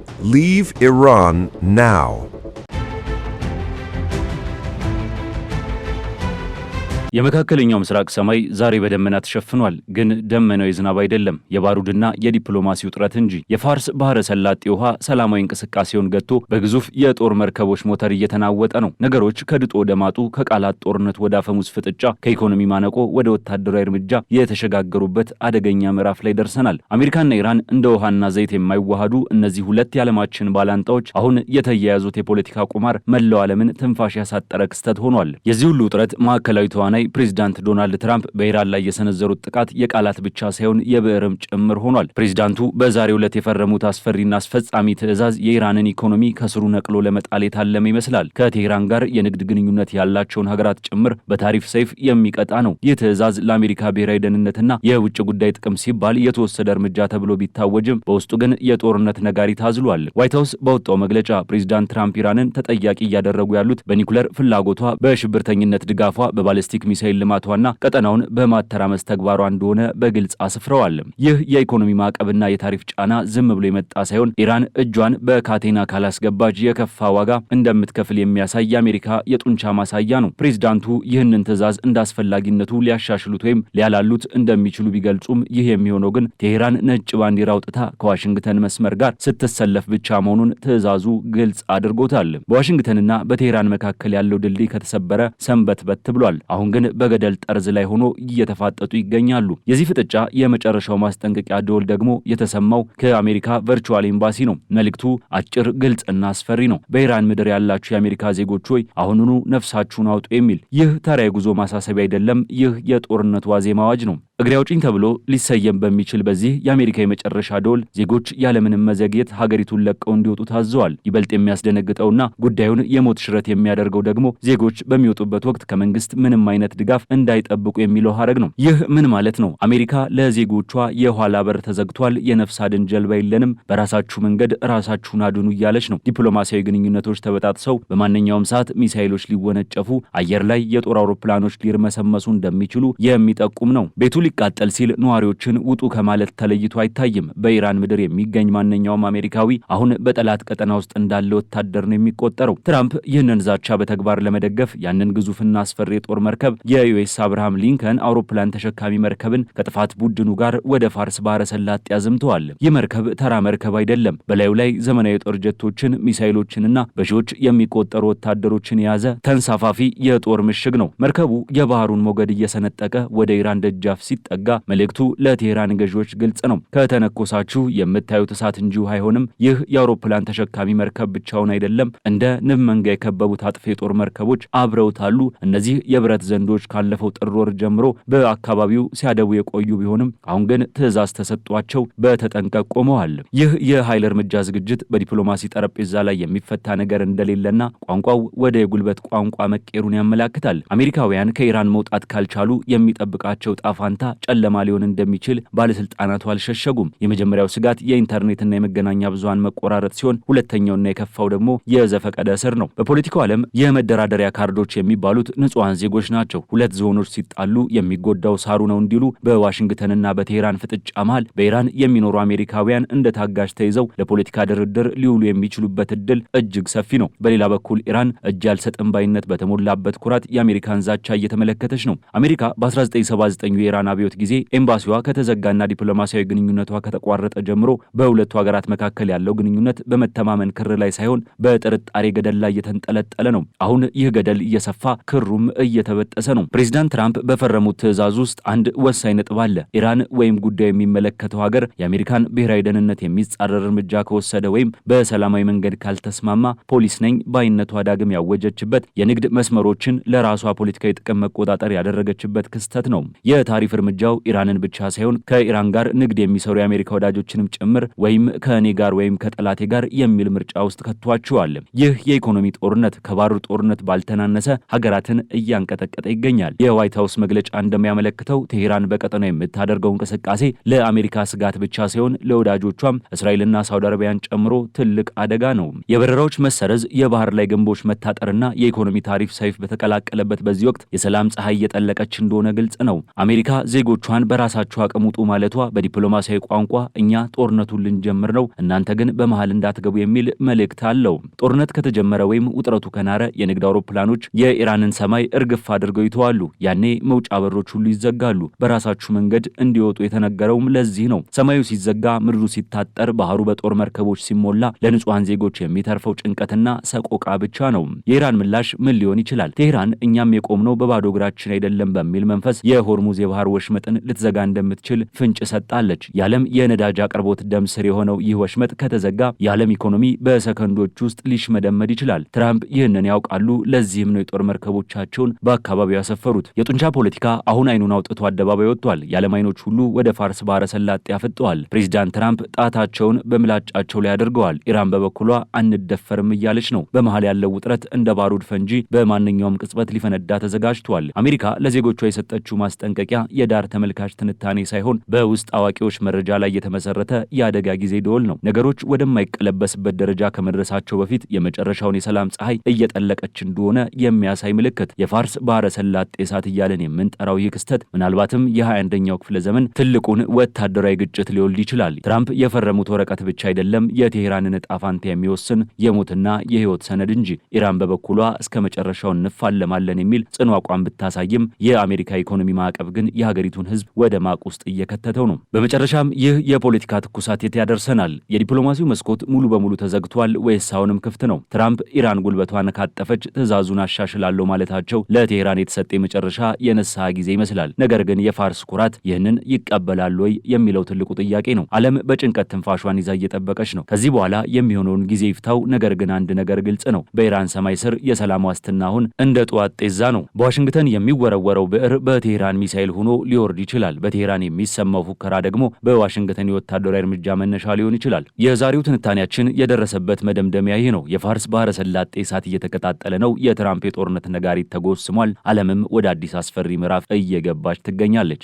Leave Iran now. የመካከለኛው ምስራቅ ሰማይ ዛሬ በደመና ተሸፍኗል። ግን ደመናው የዝናብ አይደለም፣ የባሩድና የዲፕሎማሲ ውጥረት እንጂ። የፋርስ ባህረ ሰላጤ ውሃ ሰላማዊ እንቅስቃሴውን ገጥቶ በግዙፍ የጦር መርከቦች ሞተር እየተናወጠ ነው። ነገሮች ከድጦ ወደ ማጡ፣ ከቃላት ጦርነት ወደ አፈሙዝ ፍጥጫ፣ ከኢኮኖሚ ማነቆ ወደ ወታደራዊ እርምጃ የተሸጋገሩበት አደገኛ ምዕራፍ ላይ ደርሰናል። አሜሪካና ኢራን እንደ ውሃና ዘይት የማይዋሃዱ እነዚህ ሁለት የዓለማችን ባላንጣዎች አሁን የተያያዙት የፖለቲካ ቁማር መላው ዓለምን ትንፋሽ ያሳጠረ ክስተት ሆኗል። የዚህ ሁሉ ውጥረት ማዕከላዊ ተዋናይ ፕሬዝዳንት ዶናልድ ትራምፕ በኢራን ላይ የሰነዘሩት ጥቃት የቃላት ብቻ ሳይሆን የብዕርም ጭምር ሆኗል። ፕሬዝዳንቱ በዛሬው ዕለት የፈረሙት አስፈሪና አስፈጻሚ ትዕዛዝ የኢራንን ኢኮኖሚ ከስሩ ነቅሎ ለመጣል የታለመ ይመስላል። ከቴህራን ጋር የንግድ ግንኙነት ያላቸውን ሀገራት ጭምር በታሪፍ ሰይፍ የሚቀጣ ነው። ይህ ትዕዛዝ ለአሜሪካ ብሔራዊ ደህንነትና የውጭ ጉዳይ ጥቅም ሲባል የተወሰደ እርምጃ ተብሎ ቢታወጅም በውስጡ ግን የጦርነት ነጋሪት አዝሏል። ዋይት ሀውስ ባወጣው መግለጫ ፕሬዝዳንት ትራምፕ ኢራንን ተጠያቂ እያደረጉ ያሉት በኒኩለር ፍላጎቷ፣ በሽብርተኝነት ድጋፏ፣ በባሊስቲክ ሚሳኤል ልማቷና ቀጠናውን በማተራመስ ተግባሯ እንደሆነ በግልጽ አስፍረዋል። ይህ የኢኮኖሚ ማዕቀብና የታሪፍ ጫና ዝም ብሎ የመጣ ሳይሆን ኢራን እጇን በካቴና ካላስገባች የከፋ ዋጋ እንደምትከፍል የሚያሳይ የአሜሪካ የጡንቻ ማሳያ ነው። ፕሬዝዳንቱ ይህንን ትዕዛዝ እንዳስፈላጊነቱ ሊያሻሽሉት ወይም ሊያላሉት እንደሚችሉ ቢገልጹም ይህ የሚሆነው ግን ቴህራን ነጭ ባንዲራ አውጥታ ከዋሽንግተን መስመር ጋር ስትሰለፍ ብቻ መሆኑን ትዕዛዙ ግልጽ አድርጎታል። በዋሽንግተንና በቴህራን መካከል ያለው ድልድይ ከተሰበረ ሰንበትበት ብሏል። አሁን ግን በገደል ጠርዝ ላይ ሆኖ እየተፋጠጡ ይገኛሉ። የዚህ ፍጥጫ የመጨረሻው ማስጠንቀቂያ ደወል ደግሞ የተሰማው ከአሜሪካ ቨርቹዋል ኤምባሲ ነው። መልእክቱ አጭር፣ ግልጽና አስፈሪ ነው። በኢራን ምድር ያላችሁ የአሜሪካ ዜጎች ሆይ አሁኑኑ ነፍሳችሁን አውጡ የሚል። ይህ ተራ የጉዞ ማሳሰቢያ አይደለም። ይህ የጦርነት ዋዜማ አዋጅ ነው። እግሬ አውጪኝ ተብሎ ሊሰየም በሚችል በዚህ የአሜሪካ የመጨረሻ ደወል ዜጎች ያለምንም መዘግየት ሀገሪቱን ለቀው እንዲወጡ ታዘዋል። ይበልጥ የሚያስደነግጠውና ጉዳዩን የሞት ሽረት የሚያደርገው ደግሞ ዜጎች በሚወጡበት ወቅት ከመንግስት ምንም አይነት ድጋፍ እንዳይጠብቁ የሚለው ሐረግ ነው። ይህ ምን ማለት ነው? አሜሪካ ለዜጎቿ የኋላ በር ተዘግቷል፣ የነፍስ አድን ጀልባ የለንም፣ በራሳችሁ መንገድ ራሳችሁን አድኑ እያለች ነው። ዲፕሎማሲያዊ ግንኙነቶች ተበጣጥሰው በማንኛውም ሰዓት ሚሳኤሎች ሊወነጨፉ፣ አየር ላይ የጦር አውሮፕላኖች ሊርመሰመሱ እንደሚችሉ የሚጠቁም ነው። ቤቱ ሊቃጠል ሲል ነዋሪዎችን ውጡ ከማለት ተለይቶ አይታይም። በኢራን ምድር የሚገኝ ማንኛውም አሜሪካዊ አሁን በጠላት ቀጠና ውስጥ እንዳለ ወታደር ነው የሚቆጠረው። ትራምፕ ይህንን ዛቻ በተግባር ለመደገፍ ያንን ግዙፍና አስፈሪ የጦር መርከብ የዩኤስ አብርሃም ሊንከን አውሮፕላን ተሸካሚ መርከብን ከጥፋት ቡድኑ ጋር ወደ ፋርስ ባህረ ሰላጤ አዝምተዋል። ይህ መርከብ ተራ መርከብ አይደለም። በላዩ ላይ ዘመናዊ የጦር ጀቶችን፣ ሚሳኤሎችንና በሺዎች የሚቆጠሩ ወታደሮችን የያዘ ተንሳፋፊ የጦር ምሽግ ነው። መርከቡ የባህሩን ሞገድ እየሰነጠቀ ወደ ኢራን ደጃፍ ሲጠጋ መልእክቱ ለቴህራን ገዢዎች ግልጽ ነው። ከተነኮሳችሁ የምታዩት እሳት እንጂ ውሃ አይሆንም። ይህ የአውሮፕላን ተሸካሚ መርከብ ብቻውን አይደለም። እንደ ንብ መንጋ የከበቡት አጥፊ የጦር መርከቦች አብረውታሉ። እነዚህ የብረት ዘንዶች ካለፈው ጥር ወር ጀምሮ በአካባቢው ሲያደቡ የቆዩ ቢሆንም አሁን ግን ትዕዛዝ ተሰጥቷቸው በተጠንቀቅ ቆመዋል። ይህ የኃይል እርምጃ ዝግጅት በዲፕሎማሲ ጠረጴዛ ላይ የሚፈታ ነገር እንደሌለና ቋንቋው ወደ የጉልበት ቋንቋ መቀየሩን ያመላክታል። አሜሪካውያን ከኢራን መውጣት ካልቻሉ የሚጠብቃቸው ጣፋንታ ጨለማ ሊሆን እንደሚችል ባለስልጣናቱ አልሸሸጉም። የመጀመሪያው ስጋት የኢንተርኔትና የመገናኛ ብዙሃን መቆራረጥ ሲሆን ሁለተኛውና የከፋው ደግሞ የዘፈቀደ እስር ነው። በፖለቲካው ዓለም የመደራደሪያ ካርዶች የሚባሉት ንጹሃን ዜጎች ናቸው። ሁለት ዝሆኖች ሲጣሉ የሚጎዳው ሳሩ ነው እንዲሉ በዋሽንግተንና በቴህራን ፍጥጫ መሃል በኢራን የሚኖሩ አሜሪካውያን እንደ ታጋሽ ተይዘው ለፖለቲካ ድርድር ሊውሉ የሚችሉበት እድል እጅግ ሰፊ ነው። በሌላ በኩል ኢራን እጅ ያልሰጥም ባይነት በተሞላበት ኩራት የአሜሪካን ዛቻ እየተመለከተች ነው። አሜሪካ በ1979 የኢራን አብዮት ጊዜ ኤምባሲዋ ከተዘጋና ዲፕሎማሲያዊ ግንኙነቷ ከተቋረጠ ጀምሮ በሁለቱ ሀገራት መካከል ያለው ግንኙነት በመተማመን ክር ላይ ሳይሆን በጥርጣሬ ገደል ላይ የተንጠለጠለ ነው። አሁን ይህ ገደል እየሰፋ ክሩም እየተበጠሰ ነው። ፕሬዝዳንት ትራምፕ በፈረሙት ትዕዛዝ ውስጥ አንድ ወሳኝ ነጥብ አለ። ኢራን ወይም ጉዳዩ የሚመለከተው ሀገር የአሜሪካን ብሔራዊ ደህንነት የሚጻረር እርምጃ ከወሰደ ወይም በሰላማዊ መንገድ ካልተስማማ ፖሊስ ነኝ ባይነቷ ዳግም ያወጀችበት፣ የንግድ መስመሮችን ለራሷ ፖለቲካዊ ጥቅም መቆጣጠር ያደረገችበት ክስተት ነው። የታሪፍ እርምጃው ኢራንን ብቻ ሳይሆን ከኢራን ጋር ንግድ የሚሰሩ የአሜሪካ ወዳጆችንም ጭምር ወይም ከእኔ ጋር ወይም ከጠላቴ ጋር የሚል ምርጫ ውስጥ ከቷቸዋል። ይህ የኢኮኖሚ ጦርነት ከባሩድ ጦርነት ባልተናነሰ ሀገራትን እያንቀጠቀጠ ይገኛል። የዋይት ሀውስ መግለጫ እንደሚያመለክተው ቴሄራን በቀጠናው የምታደርገው እንቅስቃሴ ለአሜሪካ ስጋት ብቻ ሳይሆን ለወዳጆቿም እስራኤልና ሳውዲ አረቢያን ጨምሮ ትልቅ አደጋ ነው። የበረራዎች መሰረዝ፣ የባህር ላይ ግንቦች መታጠርና የኢኮኖሚ ታሪፍ ሰይፍ በተቀላቀለበት በዚህ ወቅት የሰላም ፀሐይ እየጠለቀች እንደሆነ ግልጽ ነው። አሜሪካ ዜጎቿን በራሳቸው አቅም ውጡ ማለቷ በዲፕሎማሲያዊ ቋንቋ እኛ ጦርነቱን ልንጀምር ነው፣ እናንተ ግን በመሃል እንዳትገቡ የሚል መልእክት አለው። ጦርነት ከተጀመረ ወይም ውጥረቱ ከናረ የንግድ አውሮፕላኖች የኢራንን ሰማይ እርግፍ አድርገው ይተዋሉ። ያኔ መውጫ በሮች ሁሉ ይዘጋሉ። በራሳችሁ መንገድ እንዲወጡ የተነገረውም ለዚህ ነው። ሰማዩ ሲዘጋ፣ ምድሩ ሲታጠር፣ ባህሩ በጦር መርከቦች ሲሞላ ለንጹሃን ዜጎች የሚተርፈው ጭንቀትና ሰቆቃ ብቻ ነው። የኢራን ምላሽ ምን ሊሆን ይችላል? ቴህራን እኛም የቆምነው በባዶ እግራችን አይደለም በሚል መንፈስ የሆርሙዝ የባህር ወሽመጥን ልትዘጋ እንደምትችል ፍንጭ ሰጣለች። የዓለም የነዳጅ አቅርቦት ደም ስር የሆነው ይህ ወሽመጥ ከተዘጋ የዓለም ኢኮኖሚ በሰከንዶች ውስጥ ሊሽመደመድ ይችላል። ትራምፕ ይህንን ያውቃሉ። ለዚህም ነው የጦር መርከቦቻቸውን በአካባቢው ያሰፈሩት። የጡንቻ ፖለቲካ አሁን አይኑን አውጥቶ አደባባይ ወጥቷል። የዓለም አይኖች ሁሉ ወደ ፋርስ ባህረ ሰላጤ አፍጠዋል። ፕሬዚዳንት ትራምፕ ጣታቸውን በምላጫቸው ላይ አድርገዋል። ኢራን በበኩሏ አንደፈርም እያለች ነው። በመሃል ያለው ውጥረት እንደ ባሩድ ፈንጂ በማንኛውም ቅጽበት ሊፈነዳ ተዘጋጅቷል። አሜሪካ ለዜጎቿ የሰጠችው ማስጠንቀቂያ የዳር ተመልካች ትንታኔ ሳይሆን በውስጥ አዋቂዎች መረጃ ላይ የተመሰረተ የአደጋ ጊዜ ደወል ነው። ነገሮች ወደማይቀለበስበት ደረጃ ከመድረሳቸው በፊት የመጨረሻውን የሰላም ፀሐይ እየጠለቀች እንደሆነ የሚያሳይ ምልክት። የፋርስ ባህረ ሰላጤ እሳት እያለን የምንጠራው ይህ ክስተት ምናልባትም የ21ኛው ክፍለ ዘመን ትልቁን ወታደራዊ ግጭት ሊወልድ ይችላል። ትራምፕ የፈረሙት ወረቀት ብቻ አይደለም የቴሄራንን ዕጣ ፋንታ የሚወስን የሞትና የህይወት ሰነድ እንጂ። ኢራን በበኩሏ እስከ መጨረሻው እንፋለማለን የሚል ጽኑ አቋም ብታሳይም የአሜሪካ ኢኮኖሚ ማዕቀብ ግን የሀገሪቱን ህዝብ ወደ ማቅ ውስጥ እየከተተው ነው። በመጨረሻም ይህ የፖለቲካ ትኩሳት የት ያደርሰናል? የዲፕሎማሲው መስኮት ሙሉ በሙሉ ተዘግቷል ወይስ አሁንም ክፍት ነው? ትራምፕ ኢራን ጉልበቷን ካጠፈች ትዕዛዙን አሻሽላለሁ ማለታቸው ለቴሄራን የተሰጠ የመጨረሻ የንስሐ ጊዜ ይመስላል። ነገር ግን የፋርስ ኩራት ይህንን ይቀበላል ወይ የሚለው ትልቁ ጥያቄ ነው። ዓለም በጭንቀት ትንፋሿን ይዛ እየጠበቀች ነው። ከዚህ በኋላ የሚሆነውን ጊዜ ይፍታው። ነገር ግን አንድ ነገር ግልጽ ነው። በኢራን ሰማይ ስር የሰላም ዋስትና አሁን እንደ ጠዋት ጤዛ ነው። በዋሽንግተን የሚወረወረው ብዕር በቴሄራን ሚሳኤል ሆኖ ሊወርድ ይችላል። በቴሄራን የሚሰማው ፉከራ ደግሞ በዋሽንግተን የወታደራዊ እርምጃ መነሻ ሊሆን ይችላል። የዛሬው ትንታኔያችን የደረሰበት መደምደሚያ ይህ ነው። የፋርስ ባህረ ሰላጤ እሳት እየተቀጣጠለ ነው። የትራምፕ የጦርነት ነጋሪት ተጎስሟል። ዓለምም ወደ አዲስ አስፈሪ ምዕራፍ እየገባች ትገኛለች።